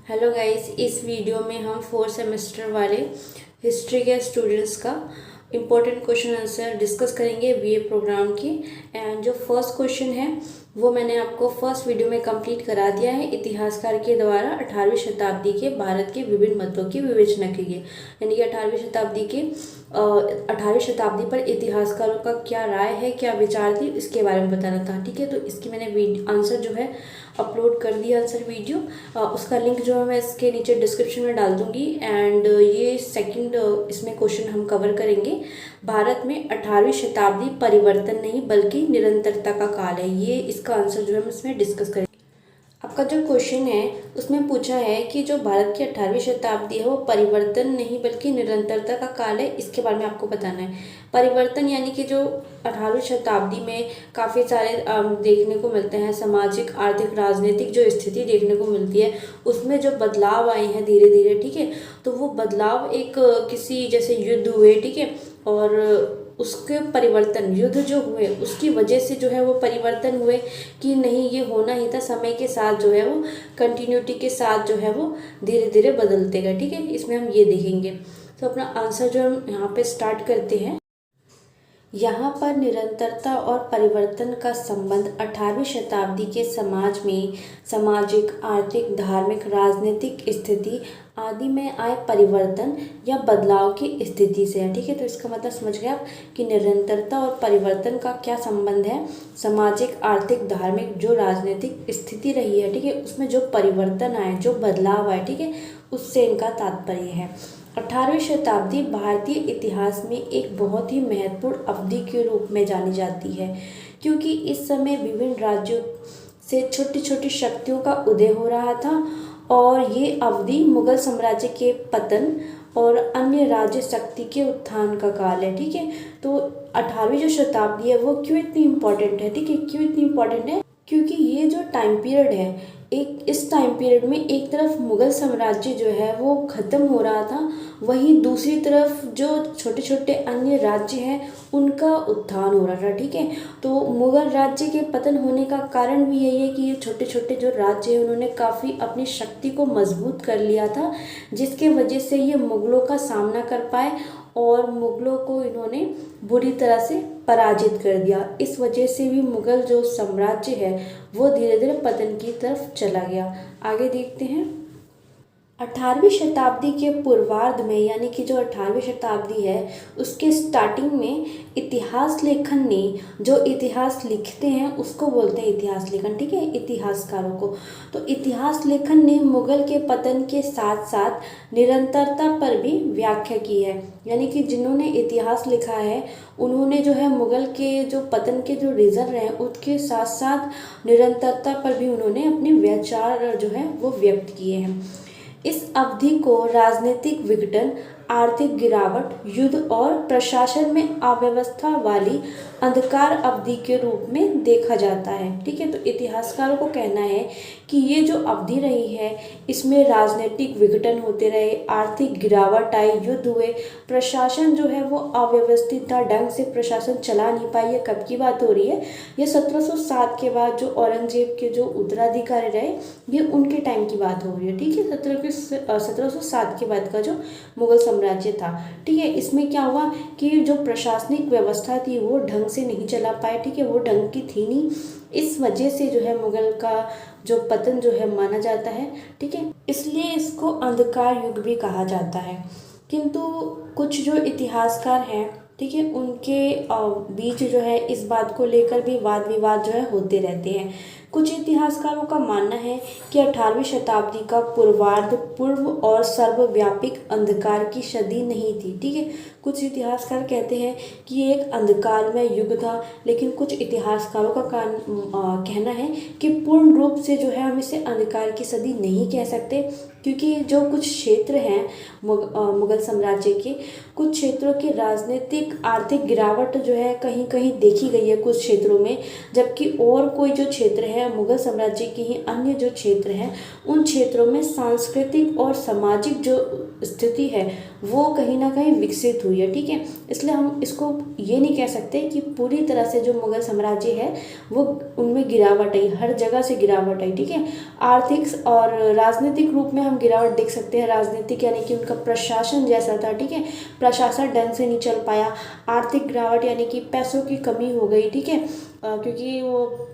Hello guys, इस video में हम 4 सेमेस्टर वाले हिस्ट्री के स्टूडेंट्स का इम्पोर्टेंट क्वेश्चन आंसर डिस्कस करेंगे बीए प्रोग्राम की। एंड जो फर्स्ट क्वेश्चन है वो मैंने आपको फर्स्ट वीडियो में कंप्लीट करा दिया है। इतिहासकार के द्वारा 18वीं शताब्दी के भारत के विभिन्न मतों की विवेचना की गई, यानी कि 18वीं शताब्दी पर इतिहासकारों का क्या राय है, क्या विचार थी, इसके बारे में बताना था। ठीक है, तो इसकी मैंने आंसर जो है अपलोड कर दिया आंसर वीडियो। उसका लिंक जो है मैं इसके नीचे डिस्क्रिप्शन में डाल दूंगी। एंड ये सेकंड इसमें क्वेश्चन हम कवर करेंगे। भारत में 18वीं शताब्दी परिवर्तन नहीं बल्कि निरंतरता का काल है, ये इसका आंसर जो है हम इसमें डिस्कस करेंगे। आपका जो क्वेश्चन है उसमें पूछा है कि जो भारत की 18वीं शताब्दी है वो परिवर्तन नहीं बल्कि निरंतरता का काल है, इसके बारे में आपको बताना है। परिवर्तन यानी कि जो 18वीं शताब्दी में काफ़ी सारे देखने को मिलते हैं, सामाजिक, आर्थिक, राजनीतिक जो स्थिति देखने को मिलती है उसमें जो बदलाव आए हैं धीरे धीरे। ठीक है, तो वो बदलाव एक किसी जैसे युद्ध हुए, ठीक है, और उसके परिवर्तन, युद्ध जो हुए उसकी वजह से जो है वो परिवर्तन हुए कि नहीं, ये होना ही था। समय के साथ जो है वो कंटिन्यूटी के साथ जो है वो धीरे धीरे बदलते गए। ठीक है, इसमें हम ये देखेंगे। तो अपना आंसर जो हम यहाँ पे स्टार्ट करते हैं। यहाँ पर निरंतरता और परिवर्तन का संबंध 18वीं शताब्दी के समाज में सामाजिक, आर्थिक, धार्मिक, राजनीतिक स्थिति आदि में आए परिवर्तन या बदलाव की स्थिति से है। ठीक है, तो इसका मतलब समझ गए आप कि निरंतरता और परिवर्तन का क्या संबंध है। सामाजिक, आर्थिक, धार्मिक जो राजनीतिक स्थिति रही है, ठीक है, उसमें जो परिवर्तन आए, जो बदलाव आए, ठीक है, उससे इनका तात्पर्य है। 18वीं शताब्दी भारतीय इतिहास में एक बहुत ही महत्वपूर्ण अवधि के रूप में जानी जाती है, क्योंकि इस समय विभिन्न राज्यों से छोटी छोटी शक्तियों का उदय हो रहा था और ये अवधि मुगल साम्राज्य के पतन और अन्य राज्य शक्ति के उत्थान का काल है। ठीक है, तो 18वीं जो शताब्दी है वो क्यों इतनी इम्पोर्टेंट है, ठीक है, क्यों इतनी इम्पोर्टेंट है, क्योंकि ये जो टाइम पीरियड है, एक इस टाइम पीरियड में एक तरफ मुगल साम्राज्य जो है वो ख़त्म हो रहा था, वहीं दूसरी तरफ जो छोटे छोटे अन्य राज्य हैं उनका उत्थान हो रहा था। ठीक है, तो मुगल राज्य के पतन होने का कारण भी यही है कि ये छोटे छोटे जो राज्य हैं उन्होंने काफ़ी अपनी शक्ति को मजबूत कर लिया था, जिसके वजह से ये मुगलों का सामना कर पाए और मुगलों को इन्होंने बुरी तरह से पराजित कर दिया। इस वजह से भी मुगल जो साम्राज्य है वो धीरे धीरे पतन की तरफ चला गया। आगे देखते हैं। 18वीं शताब्दी के पूर्वार्ध में, यानी कि जो 18वीं शताब्दी है उसके स्टार्टिंग में इतिहास लेखन ने, जो इतिहास लिखते हैं उसको बोलते हैं इतिहास लेखन। ठीक है, इतिहासकारों को। तो इतिहास लेखन ने मुगल के पतन के साथ साथ निरंतरता पर भी व्याख्या की है, यानी कि जिन्होंने इतिहास लिखा है उन्होंने जो है मुगल के जो पतन के जो रीज़न रहे उसके साथ साथ निरंतरता पर भी उन्होंने अपने विचार जो है वो व्यक्त किए हैं। इस अवधि को राजनीतिक विघटन, आर्थिक गिरावट, युद्ध और प्रशासन में अव्यवस्था वाली अंधकार अवधि के रूप में देखा जाता है। ठीक है, तो इतिहासकारों को कहना है कि ये जो अवधि रही है इसमें राजनीतिक विघटन होते रहे, आर्थिक गिरावट आई, युद्ध हुए, प्रशासन जो है वो अव्यवस्थित था, ढंग से प्रशासन चला नहीं पाई। ये कब की बात हो रही है, ये 1707 के बाद जो औरंगजेब के जो उत्तराधिकारी रहे ये उनके टाइम की बात हो रही है। ठीक है, 1707 के बाद का जो मुगल साम्राज्य था। ठीक है, इसमें क्या हुआ कि जो प्रशासनिक व्यवस्था थी वो ढंग से नहीं चला पाए। ठीक है, वो ढंग की थी नहीं, इस वजह से जो है मुगल का जो पतन जो है माना जाता है। ठीक है, इसलिए इसको अंधकार युग भी कहा जाता है। किंतु कुछ जो इतिहासकार हैं, ठीक है, उनके बीच जो है इस बात को लेकर भी वाद विवाद जो है होते रहते हैं। कुछ इतिहासकारों का मानना है कि 18वीं शताब्दी का पूर्वार्ध पूर्व और सर्वव्यापी अंधकार की सदी नहीं थी। ठीक है, कुछ इतिहासकार कहते हैं कि ये एक अंधकारमय युग था, लेकिन कुछ इतिहासकारों का कहना है कि पूर्ण रूप से जो है हम इसे अंधकार की सदी नहीं कह सकते, क्योंकि जो कुछ क्षेत्र हैं मुगल साम्राज्य के, कुछ क्षेत्रों की राजनीतिक आर्थिक गिरावट जो है कहीं कहीं देखी गई है कुछ क्षेत्रों में, जबकि और कोई जो क्षेत्र है है मुगल साम्राज्य के ही अन्य जो क्षेत्र हैं उन क्षेत्रों में सांस्कृतिक और सामाजिक जो स्थिति है वो कहीं ना कहीं विकसित हुई है। ठीक है, इसलिए हम इसको ये नहीं कह सकते कि पूरी तरह से जो मुगल साम्राज्य है वो उनमें गिरावट आई, हर जगह से गिरावट आई। ठीक है, आर्थिक और राजनीतिक रूप में हम गिरावट देख सकते हैं। राजनीतिक यानी कि उनका प्रशासन जैसा था, ठीक है, प्रशासन ढंग से नहीं चल पाया। आर्थिक गिरावट यानी कि पैसों की कमी हो गई। ठीक है, क्योंकि वो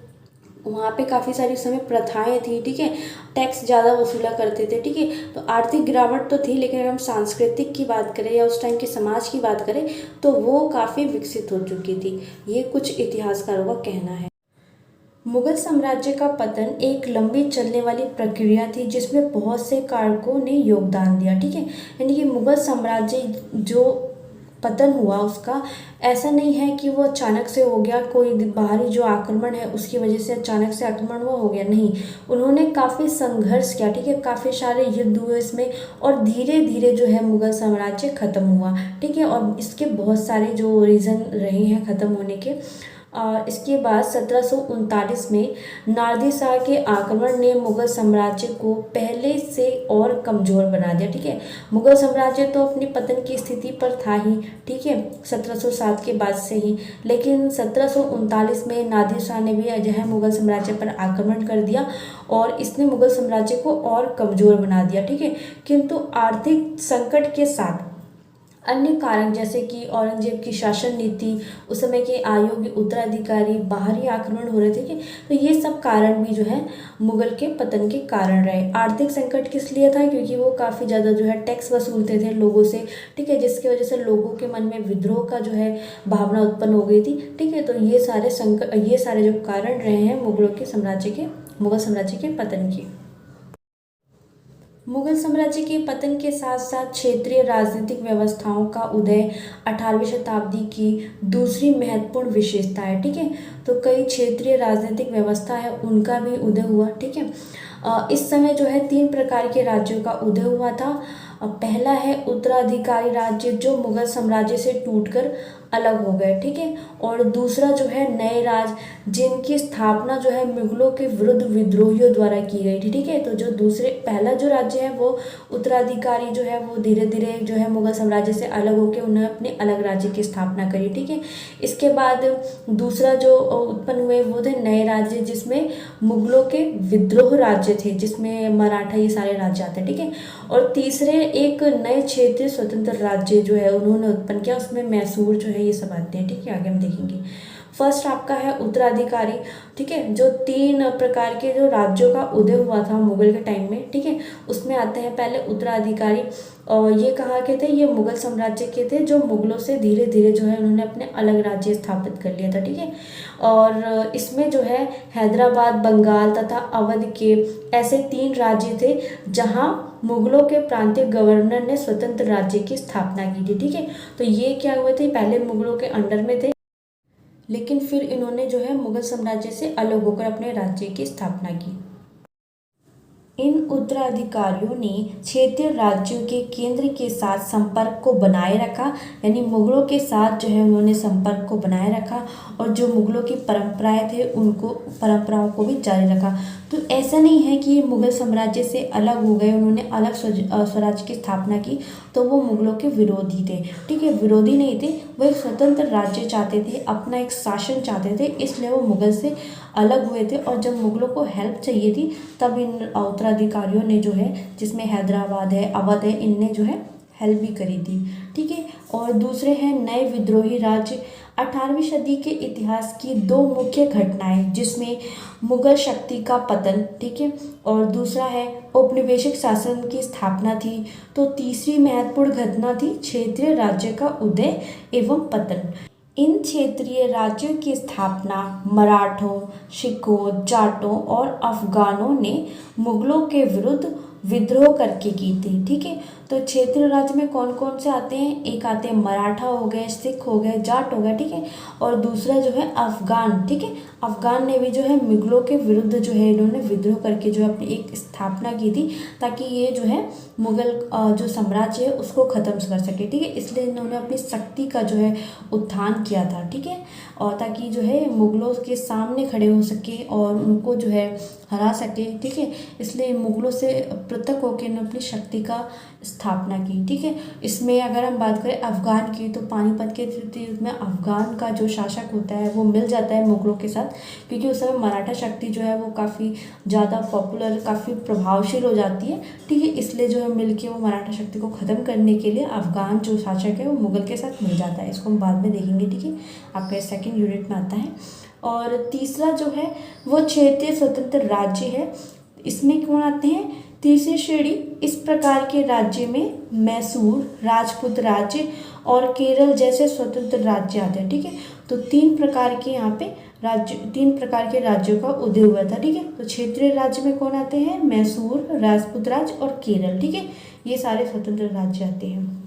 वहाँ पे काफ़ी सारी उस समय प्रथाएं थी। ठीक है, टैक्स ज़्यादा वसूला करते थे। ठीक है, तो आर्थिक गिरावट तो थी, लेकिन अगर हम सांस्कृतिक की बात करें या उस टाइम के समाज की बात करें तो वो काफ़ी विकसित हो चुकी थी। ये कुछ इतिहासकारों का कहना है। मुगल साम्राज्य का पतन एक लंबी चलने वाली प्रक्रिया थी जिसमें बहुत से कारकों ने योगदान दिया। ठीक है, यानी कि मुगल साम्राज्य जो पतन हुआ उसका ऐसा नहीं है कि वो अचानक से हो गया, कोई बाहरी जो आक्रमण है उसकी वजह से अचानक से आक्रमण हुआ हो गया, नहीं। उन्होंने काफ़ी संघर्ष किया। ठीक है, काफ़ी सारे युद्ध हुए इसमें और धीरे धीरे जो है मुगल साम्राज्य ख़त्म हुआ। ठीक है, और इसके बहुत सारे जो रीज़न रहे हैं ख़त्म होने के। इसके बाद 1739 में नादिर शाह के आक्रमण ने मुगल साम्राज्य को पहले से और कमज़ोर बना दिया। ठीक है, मुगल साम्राज्य तो अपनी पतन की स्थिति पर था ही, ठीक है, 1707 के बाद से ही, लेकिन 1739 में नादिर शाह ने भी जो है मुगल साम्राज्य पर आक्रमण कर दिया और इसने मुगल साम्राज्य को और कमज़ोर बना दिया। ठीक है, किंतु आर्थिक संकट के साथ अन्य कारक जैसे कि औरंगजेब की शासन नीति, उस समय के अयोग्य उत्तराधिकारी, बाहरी आक्रमण हो रहे थे, ठीक है, तो ये सब कारण भी जो है मुगल के पतन के कारण रहे। आर्थिक संकट किस लिए था? क्योंकि वो काफ़ी ज़्यादा जो है टैक्स वसूलते थे लोगों से, ठीक है, जिसकी वजह से लोगों के मन में विद्रोह का जो है भावना उत्पन्न हो गई थी। ठीक है, तो ये सारे जो कारण रहे हैं मुगल साम्राज्य के पतन के। मुगल साम्राज्य के पतन के साथ साथ क्षेत्रीय राजनीतिक व्यवस्थाओं का उदय 18वीं शताब्दी की दूसरी महत्वपूर्ण विशेषता है। ठीक है, तो कई क्षेत्रीय राजनीतिक व्यवस्था है उनका भी उदय हुआ। ठीक है, इस समय जो है 3 प्रकार के राज्यों का उदय हुआ था। पहला है उत्तराधिकारी राज्य जो मुगल साम्राज्य से टूटकर अलग हो गए। ठीक है, और दूसरा जो है नए राज्य जिनकी स्थापना जो है मुगलों के विरुद्ध विद्रोहियों द्वारा की गई थी। ठीक है, तो जो पहला जो राज्य है वो उत्तराधिकारी जो है वो धीरे धीरे जो है मुगल साम्राज्य से अलग होकर उन्होंने अपने अलग राज्य की स्थापना करी। ठीक है, इसके बाद दूसरा जो उत्पन्न हुए वो थे नए राज्य जिसमें मुगलों के विद्रोह राज्य थे, जिसमें मराठा ये सारे राज्य आते हैं। ठीक है, और तीसरे एक नए क्षेत्रीय स्वतंत्र राज्य जो है उन्होंने उत्पन्न किया, उसमें मैसूर जो है ये सब आते हैं। ठीक है, आगे हम देखेंगे। फर्स्ट आपका है उत्तराधिकारी। ठीक है, जो 3 प्रकार के जो राज्यों का उदय हुआ था मुगल के टाइम में, ठीक है, उसमें आते हैं पहले उत्तराधिकारी। और ये कहाँ के थे? ये मुगल साम्राज्य के थे जो मुगलों से धीरे धीरे जो है उन्होंने अपने अलग राज्य स्थापित कर लिया था। ठीक है, और इसमें जो है हैदराबाद, बंगाल तथा अवध के ऐसे 3 राज्य थे जहाँ मुगलों के प्रांतीय गवर्नर ने स्वतंत्र राज्य की स्थापना की थी। ठीक है, तो ये क्या हुए थे? पहले मुगलों के अंडर में थे, लेकिन फिर इन्होंने जो है मुगल साम्राज्य से अलग होकर अपने राज्य की स्थापना की। इन उत्तराधिकारियों ने क्षेत्रीय राज्यों के केंद्र के साथ संपर्क को बनाए रखा, यानी मुगलों के साथ जो है उन्होंने संपर्क को बनाए रखा और जो मुगलों की परंपराएं थे परंपराओं को भी जारी रखा। तो ऐसा नहीं है कि मुगल साम्राज्य से अलग हो गए, उन्होंने अलग स्वराज्य की स्थापना की तो वो मुगलों के विरोधी थे। ठीक है, विरोधी नहीं थे, वो एक स्वतंत्र राज्य चाहते थे, अपना एक शासन चाहते थे, इसलिए वो मुगल से अलग हुए थे। और जब मुगलों को हेल्प चाहिए थी तब इन उत्तराधिकारियों ने जो है, जिसमें हैदराबाद है, अवध है, इनने जो है हेल्प भी करी थी। ठीक है, और दूसरे हैं नए विद्रोही राज्य। 18वीं सदी के इतिहास की 2 मुख्य घटनाएं जिसमें मुगल शक्ति का पतन, ठीक है, और दूसरा है औपनिवेशिक शासन की स्थापना थी। तो तीसरी महत्वपूर्ण घटना थी क्षेत्रीय राज्य का उदय एवं पतन। इन क्षेत्रीय राज्यों की स्थापना मराठों, सिखों, जाटों और अफगानों ने मुगलों के विरुद्ध विद्रोह करके की थी। ठीक है, तो क्षेत्रीय राज्य में कौन कौन से आते हैं, एक आते हैं मराठा हो गए, सिख हो गए, जाट हो गए। ठीक है, और दूसरा जो है अफगान। ठीक है, अफगान ने भी जो है मुगलों के विरुद्ध जो है इन्होंने विद्रोह करके जो है अपनी एक स्थापना की थी, ताकि ये जो है मुगल जो साम्राज्य है उसको ख़त्म कर सके। ठीक है, इसलिए इन्होंने अपनी शक्ति का जो है उत्थान किया था। ठीक है, और ताकि जो है मुगलों के सामने खड़े हो सके और उनको जो है हरा सके। ठीक है, इसलिए मुगलों से पृथक होकर इन्होंने अपनी शक्ति का स्थापना की। ठीक है, इसमें अगर हम बात करें अफगान की, तो पानीपत के तृतीय युद्ध में अफगान का जो शासक होता है वो मिल जाता है मुगलों के साथ, क्योंकि उस समय मराठा शक्ति जो है वो काफ़ी ज़्यादा पॉपुलर, काफ़ी प्रभावशील हो जाती है। ठीक है, इसलिए जो है मिल के वो मराठा शक्ति को ख़त्म करने के लिए अफगान जो शासक है वो मुगल के साथ मिल जाता है। इसको हम बाद में देखेंगे। ठीक है, आपके सेकेंड यूनिट में आता है। और तीसरा जो है वो क्षेत्रीय स्वतंत्र राज्य है। इसमें कौन आते हैं, तीसरी श्रेणी इस प्रकार के राज्य में मैसूर, राजपूत राज्य और केरल जैसे स्वतंत्र राज्य आते हैं। ठीक है, तो तीन प्रकार के यहाँ पे राज्य, तीन प्रकार के राज्यों का उदय हुआ था। ठीक है, तो क्षेत्रीय राज्य में कौन आते हैं, मैसूर, राजपूत राज्य और केरल। ठीक है, ये सारे स्वतंत्र राज्य आते हैं।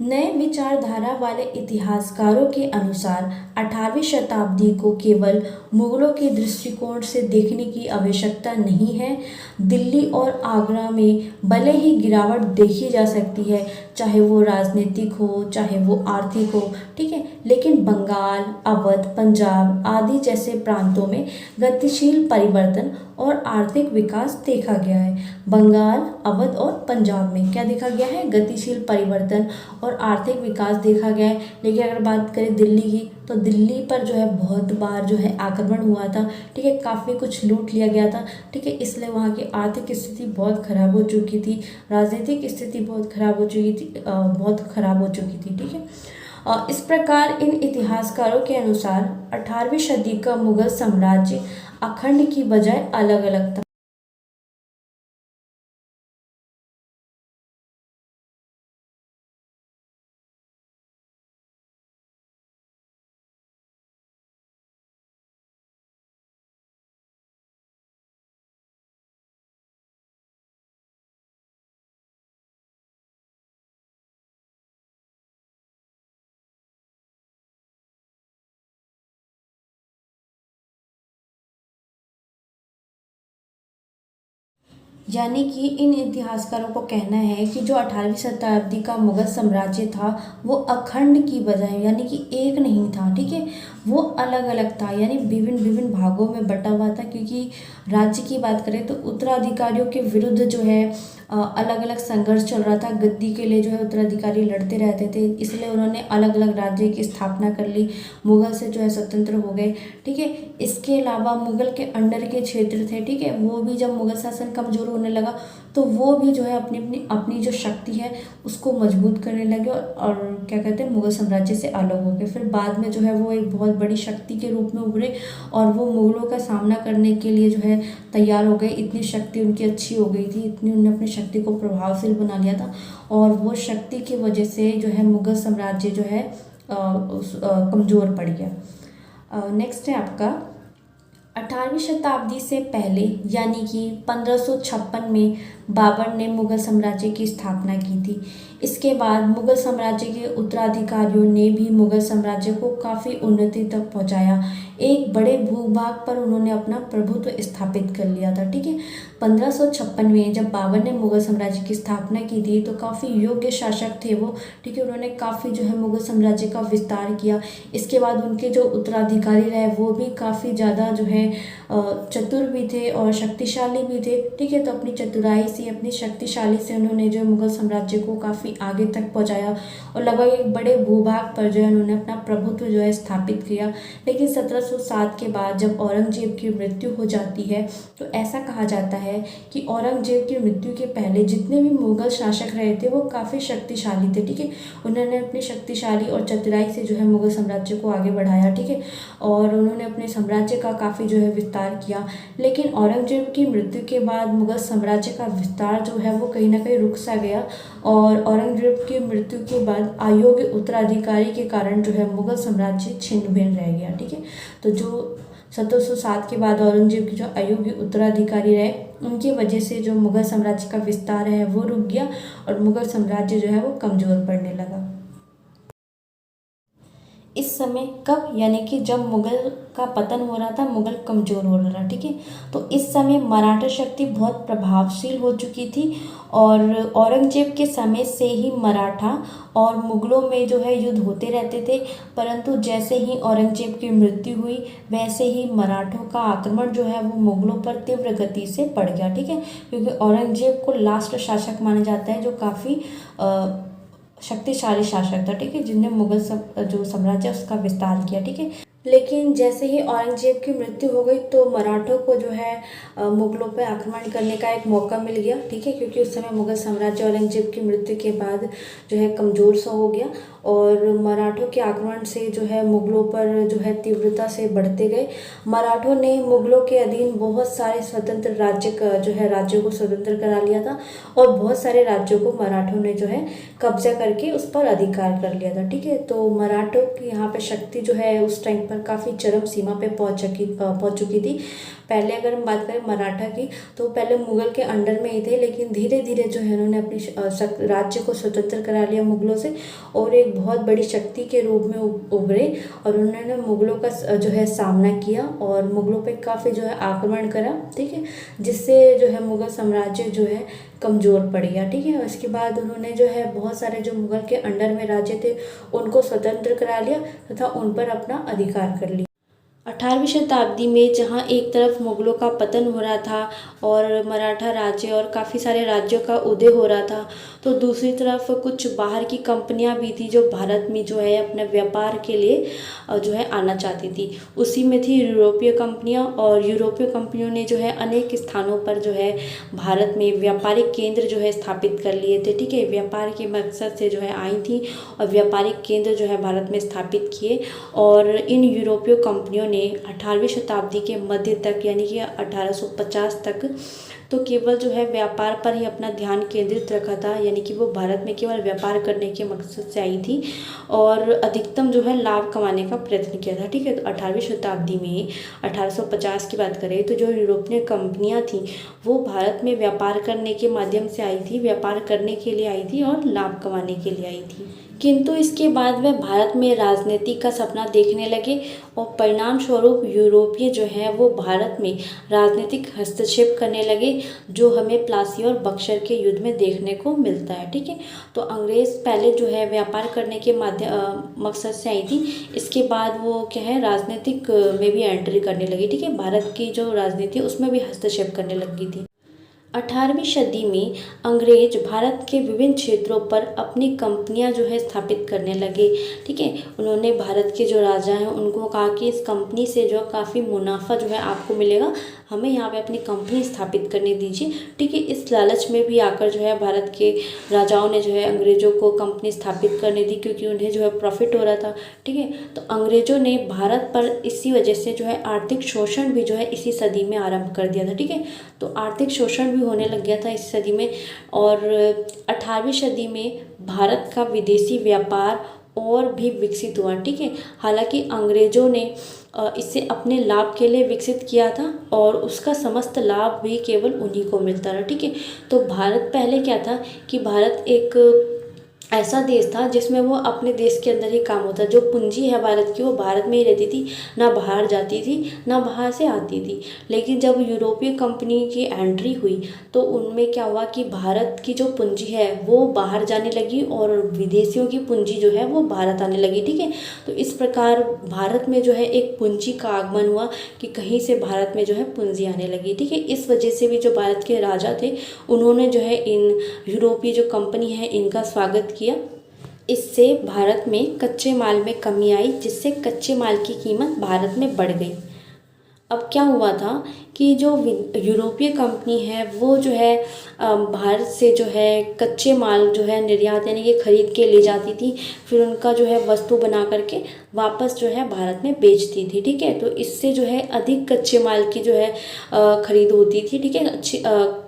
नए विचारधारा वाले इतिहासकारों के अनुसार 18वीं शताब्दी को केवल मुगलों के दृष्टिकोण से देखने की आवश्यकता नहीं है। दिल्ली और आगरा में भले ही गिरावट देखी जा सकती है, चाहे वो राजनीतिक हो चाहे वो आर्थिक हो। ठीक है, लेकिन बंगाल, अवध, पंजाब आदि जैसे प्रांतों में गतिशील परिवर्तन और आर्थिक विकास देखा गया है। बंगाल, अवध और पंजाब में क्या देखा गया है, गतिशील परिवर्तन और आर्थिक विकास देखा गया है। लेकिन अगर बात करें दिल्ली की, तो दिल्ली पर जो है बहुत बार जो है आक्रमण हुआ था। ठीक है, काफ़ी कुछ लूट लिया गया था। ठीक है, इसलिए वहाँ की आर्थिक स्थिति बहुत खराब हो चुकी थी, राजनीतिक स्थिति बहुत खराब हो चुकी थी। ठीक है, इस प्रकार इन इतिहासकारों के अनुसार 18वीं सदी का मुगल साम्राज्य अखंड की बजाय अलग अलग था। यानी कि इन इतिहासकारों को कहना है कि जो 18वीं शताब्दी का मुगल साम्राज्य था वो अखंड की बजाय, यानी कि एक नहीं था। ठीक है, वो अलग अलग था, यानी विभिन्न विभिन्न भागों में बटा हुआ था। क्योंकि राज्य की बात करें तो उत्तराधिकारियों के विरुद्ध जो है अलग अलग संघर्ष चल रहा था। गद्दी के लिए जो है उत्तराधिकारी लड़ते रहते थे, इसलिए उन्होंने अलग अलग राज्य की स्थापना कर ली, मुगल से जो है स्वतंत्र हो गए। ठीक है, इसके अलावा मुगल के अंडर के क्षेत्र थे, ठीक है, वो भी जब मुगल शासन कमजोर होने लगा तो वो भी जो है अपनी जो शक्ति है उसको मजबूत करने लगे और क्या कहते हैं, मुगल साम्राज्य से अलग हो गए। फिर बाद में जो है वो एक बहुत बड़ी शक्ति के रूप में उभरे और वो मुगलों का सामना करने के लिए जो है तैयार हो गए। इतनी शक्ति उनकी अच्छी हो गई थी, इतनी उन्होंने अपनी शक्ति को प्रभावशील बना लिया था और वो शक्ति की वजह से जो है मुगल साम्राज्य जो है कमज़ोर पड़ गया। नेक्स्ट है आपका 18वीं शताब्दी से पहले, यानी कि 1556 में बाबर ने मुगल साम्राज्य की स्थापना की थी। इसके बाद मुगल साम्राज्य के उत्तराधिकारियों ने भी मुगल साम्राज्य को काफ़ी उन्नति तक पहुंचाया। एक बड़े भूभाग पर उन्होंने अपना प्रभुत्व स्थापित कर लिया था। ठीक है, 1556 में जब बाबर ने मुगल साम्राज्य की स्थापना की थी तो काफ़ी योग्य शासक थे वो। ठीक है, उन्होंने काफ़ी जो है मुगल साम्राज्य का विस्तार किया। इसके बाद उनके जो उत्तराधिकारी रहे वो भी काफ़ी ज़्यादा जो है चतुर भी थे और शक्तिशाली भी थे। ठीक है, तो अपनी चतुराई से, अपनी शक्तिशाली से उन्होंने जो मुगल साम्राज्य को काफ़ी आगे तक पहुंचाया और लगभग एक बड़े भूभाग पर जो है उन्होंने अपना प्रभुत्व जो है स्थापित किया। लेकिन 1707 के बाद जब औरंगजेब की मृत्यु हो जाती है तो ऐसा कहा जाता है कि औरंगजेब की मृत्यु के पहले जितने भी मुगल शासक रहे थे वो काफ़ी शक्तिशाली थे। ठीक है, उन्होंने अपनी शक्तिशाली और चतुराई से जो है मुगल साम्राज्य को आगे बढ़ाया। ठीक है, और उन्होंने अपने साम्राज्य का काफ़ी जो है विस्तार किया। लेकिन औरंगजेब की मृत्यु के बाद मुगल साम्राज्य का विस्तार जो है वो कहीं ना कहीं रुक सा गया और औरंगजेब की मृत्यु के बाद अयोग्य उत्तराधिकारी के कारण जो है मुगल साम्राज्य छिन्न भिन्न रह गया। ठीक है, तो जो 1707 के बाद औरंगजेब के जो अयोग्य उत्तराधिकारी रहे उनकी वजह से जो मुग़ल साम्राज्य का विस्तार है वो रुक गया और मुग़ल साम्राज्य जो है वो कमज़ोर पड़ने लगा। इस समय कब, यानी कि जब मुग़ल का पतन हो रहा था, मुग़ल कमज़ोर हो रहा था, ठीक है। तो इस समय मराठा शक्ति बहुत प्रभावशील हो चुकी थी और औरंगजेब के समय से ही मराठा और मुग़लों में जो है युद्ध होते रहते थे। परंतु जैसे ही औरंगजेब की मृत्यु हुई वैसे ही मराठों का आक्रमण जो है वो मुग़लों पर तीव्र गति से बढ़ गया, ठीक है। क्योंकि औरंगजेब को लास्ट शासक माना जाता है जो काफ़ी शक्तिशाली शासक था, ठीक है, जिनने मुग़ल जो साम्राज्य उसका विस्तार किया, ठीक है। लेकिन जैसे ही औरंगजेब की मृत्यु हो गई तो मराठों को जो है मुग़लों पर आक्रमण करने का एक मौका मिल गया, ठीक है, क्योंकि उस समय मुग़ल साम्राज्य औरंगजेब की मृत्यु के बाद जो है कमज़ोर सा हो गया और मराठों के आक्रमण से जो है मुग़लों पर जो है तीव्रता से बढ़ते गए। मराठों ने मुग़लों के अधीन बहुत सारे स्वतंत्र राज्यों को स्वतंत्र करा लिया था और बहुत सारे राज्यों को मराठों ने जो है कब्जा करके उस पर अधिकार कर लिया था, ठीक है। तो मराठों की यहाँ पे शक्ति जो है उस टाइम पर काफ़ी चरम सीमा पे पहुँच चुकी थी। पहले अगर हम बात करें मराठा की तो पहले मुग़ल के अंडर में ही थे, लेकिन धीरे धीरे जो है उन्होंने अपनी राज्य को स्वतंत्र करा लिया मुग़लों से और एक बहुत बड़ी शक्ति के रूप में उभरे और उन्होंने मुग़लों का जो है सामना किया और मुग़लों पे काफ़ी जो है आक्रमण करा, ठीक है, जिससे जो है मुग़ल साम्राज्य जो है कमज़ोर पड़ गया, ठीक है। उसके बाद उन्होंने जो है बहुत सारे जो मुग़ल के अंडर में राज्य थे उनको स्वतंत्र करा लिया तथा उन पर अपना अधिकार कर लिया। 18वीं शताब्दी में जहाँ एक तरफ मुग़लों का पतन हो रहा था और मराठा राज्य और काफ़ी सारे राज्यों का उदय हो रहा था, तो दूसरी तरफ कुछ बाहर की कंपनियां भी थी जो भारत में जो है अपने व्यापार के लिए जो है आना चाहती थी। उसी में थी यूरोपीय कंपनियां और यूरोपीय कंपनियों ने जो है अनेक स्थानों पर जो है भारत में व्यापारिक केंद्र जो है स्थापित कर लिए थे, ठीक है। व्यापार के मकसद से जो है आई थी और व्यापारिक केंद्र जो है भारत में स्थापित किए और इन यूरोपीय कंपनियों ने 18वीं शताब्दी के मध्य तक यानी कि 1850 तक तो केवल जो है व्यापार पर ही अपना ध्यान केंद्रित रखा था, यानी कि वो भारत में केवल व्यापार करने के मकसद से आई थी और अधिकतम जो है लाभ कमाने का प्रयत्न किया था, ठीक है। तो 18वीं शताब्दी में 1850 की बात करें तो जो यूरोपीय कंपनियां थी वो भारत में व्यापार करने के माध्यम से आई थी, व्यापार करने के लिए आई थी और लाभ कमाने के लिए आई थी। किंतु इसके बाद वह भारत में राजनीति का सपना देखने लगे और परिणाम स्वरूप यूरोपीय जो है वो भारत में राजनीतिक हस्तक्षेप करने लगे, जो हमें प्लासी और बक्सर के युद्ध में देखने को मिलता है, ठीक है। तो अंग्रेज़ पहले जो है व्यापार करने के मकसद से आई थी, इसके बाद वो क्या है राजनीतिक में भी एंट्री करने लगी, ठीक है। भारत की जो राजनीति उसमें भी हस्तक्षेप करने लगी थी। 18वीं सदी में अंग्रेज भारत के विभिन्न क्षेत्रों पर अपनी कंपनियां जो है स्थापित करने लगे, ठीक है। उन्होंने भारत के जो राजा हैं उनको कहा कि इस कंपनी से जो काफ़ी मुनाफा जो है आपको मिलेगा, हमें यहाँ पे अपनी कंपनी स्थापित करने दीजिए, ठीक है। इस लालच में भी आकर जो है भारत के राजाओं ने जो है अंग्रेज़ों को कंपनी स्थापित करने दी, क्योंकि उन्हें जो है प्रॉफिट हो रहा था, ठीक है। तो अंग्रेज़ों ने भारत पर इसी वजह से जो है आर्थिक शोषण भी जो है इसी सदी में आरंभ कर दिया था, ठीक है। तो आर्थिक शोषण भी होने लग गया था इस सदी में और 18वीं सदी में भारत का विदेशी व्यापार और भी विकसित हुआ, ठीक है। हालांकि अंग्रेज़ों ने इसे अपने लाभ के लिए विकसित किया था और उसका समस्त लाभ भी केवल उन्हीं को मिलता रहा, ठीक है। तो भारत पहले क्या था कि भारत एक ऐसा देश था जिसमें वो अपने देश के अंदर ही काम होता, जो पूंजी है भारत की वो भारत में ही रहती थी, ना बाहर जाती थी ना बाहर से आती थी। लेकिन जब यूरोपीय कंपनी की एंट्री हुई तो उनमें क्या हुआ कि भारत की जो पूंजी है वो बाहर जाने लगी और विदेशियों की पूंजी जो है वो भारत आने लगी, ठीक है। तो इस प्रकार भारत में जो है एक पूंजी का आगमन हुआ कि कहीं से भारत में जो है पूंजी आने लगी, ठीक है। इस वजह से भी जो भारत के राजा थे उन्होंने जो है इन यूरोपीय जो कंपनी है इनका स्वागत किया। इससे भारत में कच्चे माल में कमी आई, जिससे कच्चे माल की कीमत भारत में बढ़ गई। अब क्या हुआ था कि जो यूरोपीय कंपनी है वो जो है भारत से जो है कच्चे माल जो है निर्यात यानी कि खरीद के ले जाती थी, फिर उनका जो है वस्तु बना करके वापस जो है भारत में बेचती थी, ठीक है। तो इससे जो है अधिक कच्चे माल की जो है खरीद होती थी, ठीक है।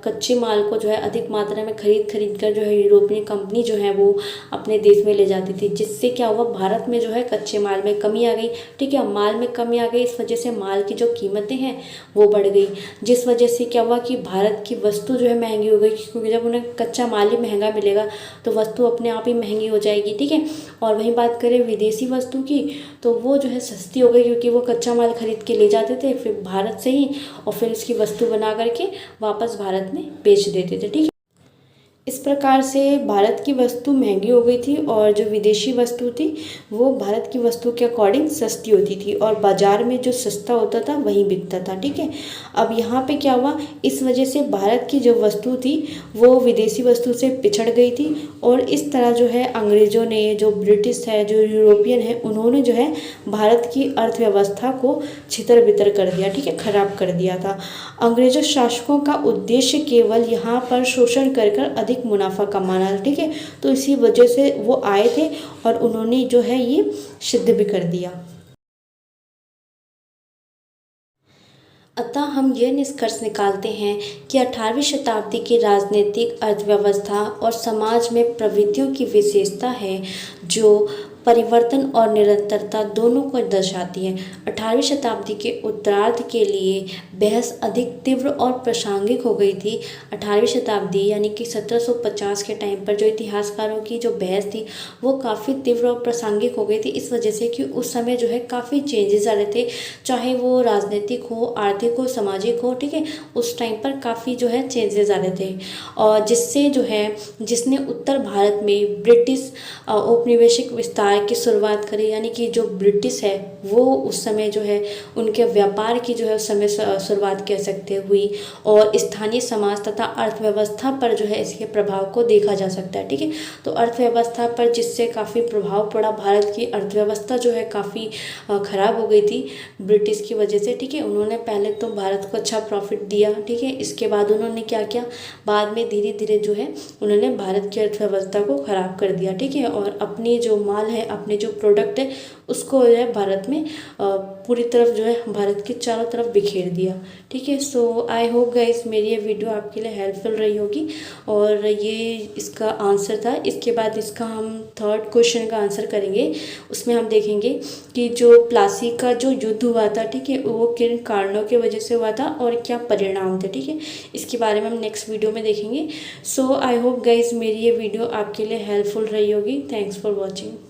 कच्चे माल को जो है अधिक मात्रा में खरीद कर जो है यूरोपियन कंपनी जो है वो अपने देश में ले जाती थी, जिससे क्या हुआ, भारत में जो है कच्चे माल में कमी आ गई। ठीक है, माल में कमी आ गई, इस वजह से माल की जो कीमतें हैं वो बढ़ गई, जिस वजह से क्या हुआ कि भारत की वस्तु जो है महंगी हो गई, क्योंकि जब उन्हें कच्चा माल ही महंगा मिलेगा तो वस्तु अपने आप ही महंगी हो जाएगी। ठीक है, और वहीं बात करें विदेशी वस्तु की, तो वो जो है सस्ती हो गई, क्योंकि वो कच्चा माल खरीद के ले जाते थे फिर भारत से ही, और फिर उसकी वस्तु बना करके वापस भारत में बेच देते थे। ठीक है, इस प्रकार से भारत की वस्तु महंगी हो गई थी और जो विदेशी वस्तु थी वो भारत की वस्तु के अकॉर्डिंग सस्ती होती थी, और बाज़ार में जो सस्ता होता था वहीं बिकता था। ठीक है, अब यहाँ पे क्या हुआ, इस वजह से भारत की जो वस्तु थी वो विदेशी वस्तु से पिछड़ गई थी, और इस तरह जो है अंग्रेज़ों ने, जो ब्रिटिश है, जो यूरोपियन है, उन्होंने जो है भारत की अर्थव्यवस्था को छितर बितर कर दिया। ठीक है, खराब कर दिया था। अंग्रेज़ों शासकों का उद्देश्य केवल यहाँ पर शोषण कर कर अधिक मुनाफा कमाना था। ठीक है, तो इसी वजह से वो आए थे और उन्होंने जो है ये सिद्ध भी कर दिया। अतः हम यह निष्कर्ष निकालते हैं कि 18वीं शताब्दी की राजनीतिक, अर्थव्यवस्था और समाज में प्रवृत्तियों की विशेषता है जो परिवर्तन और निरंतरता दोनों को दर्शाती है। 18वीं शताब्दी के उत्तरार्ध के लिए बहस अधिक तीव्र और प्रासंगिक हो गई थी। 18वीं शताब्दी यानी कि 1750 के टाइम पर जो इतिहासकारों की जो बहस थी वो काफ़ी तीव्र और प्रासंगिक हो गई थी, इस वजह से कि उस समय जो है काफ़ी चेंजेस आ रहे थे, चाहे वो राजनीतिक हो, आर्थिक हो, सामाजिक हो। ठीक है, उस टाइम पर काफ़ी जो है चेंजेस आ रहे थे, और जिससे जो है जिसने उत्तर भारत में ब्रिटिश औपनिवेशिक विस्तार की शुरुआत करी, यानी कि जो ब्रिटिश है वो उस समय जो है उनके व्यापार की जो है उस समय शुरुआत कह सकते हुई, और स्थानीय समाज तथा अर्थव्यवस्था पर जो है इसके प्रभाव को देखा जा सकता है। ठीक है, तो अर्थव्यवस्था पर जिससे काफ़ी प्रभाव पड़ा, भारत की अर्थव्यवस्था जो है काफ़ी ख़राब हो गई थी ब्रिटिश की वजह से। ठीक है, उन्होंने पहले तो भारत को अच्छा प्रॉफिट दिया। ठीक है, इसके बाद उन्होंने क्या किया, बाद में धीरे धीरे जो है उन्होंने भारत की अर्थव्यवस्था को ख़राब कर दिया। ठीक है, और अपनी जो माल है, अपने जो प्रोडक्ट है उसको जो है भारत में पूरी तरफ जो है भारत के चारों तरफ बिखेर दिया। ठीक है, सो आई होप गाइस मेरी ये वीडियो आपके लिए हेल्पफुल रही होगी, और ये इसका आंसर था। इसके बाद इसका हम थर्ड क्वेश्चन का आंसर करेंगे, उसमें हम देखेंगे कि जो प्लासी का जो युद्ध हुआ था, ठीक है, वो किन कारणों की वजह से हुआ था और क्या परिणाम थे। ठीक है, इसके बारे में हम नेक्स्ट वीडियो में देखेंगे। सो आई होप गाइस मेरी ये वीडियो आपके लिए हेल्पफुल रही होगी। Thanks for watching.